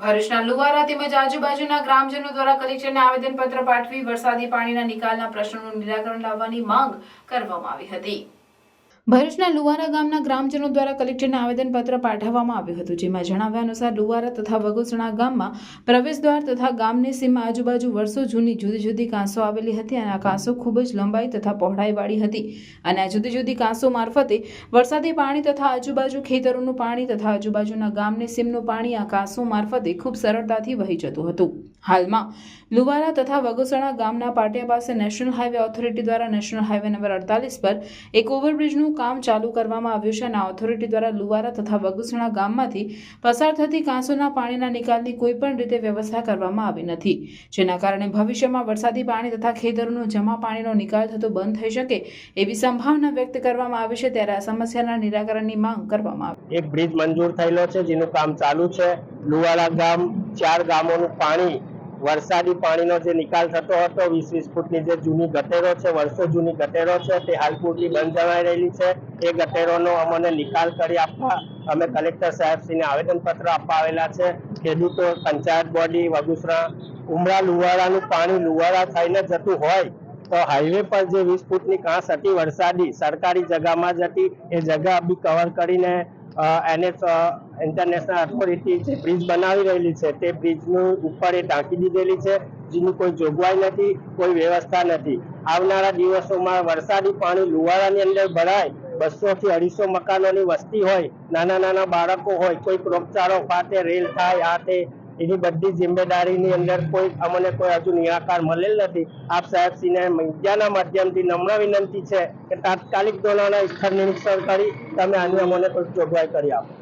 ભરૂચના લુવારા તેમજ આજુબાજુના ગ્રામજનો દ્વારા કલેક્ટરને આવેદનપત્ર પાઠવી વરસાદી પાણીના નિકાલના પ્રશ્નોનું નિરાકરણ લાવવાની માંગ કરવામાં આવી હતી। ભરૂચના લુવારા ગામના ગ્રામજનો દ્વારા કલેક્ટરને આવેદનપત્ર પાઠવવામાં આવ્યું હતું, જેમાં જણાવ્યા અનુસાર લુવારા તથા વગોસણા ગામમાં પ્રવેશદ્વાર તથા ગામની સીમા આજુબાજુ વર્ષો જૂની જુદી જુદી કાંસો આવેલી હતી અને આ કાંસો ખૂબ જ લંબાઈ તથા પહોળાઈવાળી હતી અને આ જુદી જુદી કાંસો મારફતે વરસાદી પાણી તથા આજુબાજુ ખેતરોનું પાણી તથા આજુબાજુના ગામની સીમનું પાણી આ કાંસો મારફતે ખૂબ સરળતાથી વહી જતું હતું। હાલમાં લુવારા તથા વગોસણા ગામના પાટિયા પાસે નેશનલ હાઈવે ઓથોરિટી દ્વારા નેશનલ હાઈવે નંબર 48 પર એક ઓવરબ્રિજનું કામ ચાલુ કરવામાં આવ્યું છે અને આ ઓથોરિટી દ્વારા લુવારા તથા વગોસણા ગામમાંથી પસાર થતી કાંસોના પાણીના નિકાલની કોઈ પણ રીતે વ્યવસ્થા કરવામાં આવી નથી, જેના કારણે ભવિષ્યમાં વરસાદી પાણી તથા ખેતરોનું જમા પાણીનો નિકાલ થતો બંધ થઈ શકે એવી સંભાવના વ્યક્ત કરવામાં આવી છે। ત્યારે આ સમસ્યાના નિરાકરણની માંગ કરવામાં આવી। એક બ્રિજ મંજૂર થયેલો છે જેનું કામ ચાલુ છે। લુવારા ગામ 4 ગામોનું પાણી વરસાદી પાણીનો જે નિકાલ થતો હતો 20-20 ફૂટની જે જૂની ગટેરો છે, વર્ષો જૂની ગટેરો છે, તે હાલ પૂરતી બંધ જણાઈ રહેલી છે। એ ગટેરોનો અમને નિકાલ કરી આપવા અમે કલેક્ટર સાહેબશ્રીને આવેદનપત્ર આપવા આવેલા છે। ખેડૂતો, પંચાયત બોડી, વગુસરા, ઉમરા લુવારાનું પાણી લુવારા થઈને જતું હોય તો હાઈવે પર જે 20 ફૂટની કાંસ હતી વરસાદી સરકારી જગ્યામાં જ હતી, એ જગ્યા બી કવર કરીને NH ઇન્ટરનેશનલ ઓથોરિટી જે બ્રિજ બનાવી રહેલી છે તે બ્રિજનું ઉપર એ ટાંકી દીધેલી છે, જેની કોઈ જોગવાઈ નથી, કોઈ વ્યવસ્થા નથી। આવનારા દિવસોમાં વરસાદી પાણી લુવારાની અંદર ભરાય, 200 થી 250 મકાનોની વસ્તી હોય, નાના નાના બાળકો હોય, કોઈ રોગચાળો ફાટે, રેલ થાય, આ તે એની બધી જિમ્મેદારીની અંદર અમને કોઈ હજુ નિરાકાર મળેલ નથી। આપ સાહેબશ્રીને મીડિયાના માધ્યમથી નમ્ર વિનંતી છે કે તાત્કાલિક ધોરણે સ્થળ નિરીક્ષણ કરી તમે આની અમને કોઈ જોગવાઈ કરી આપો।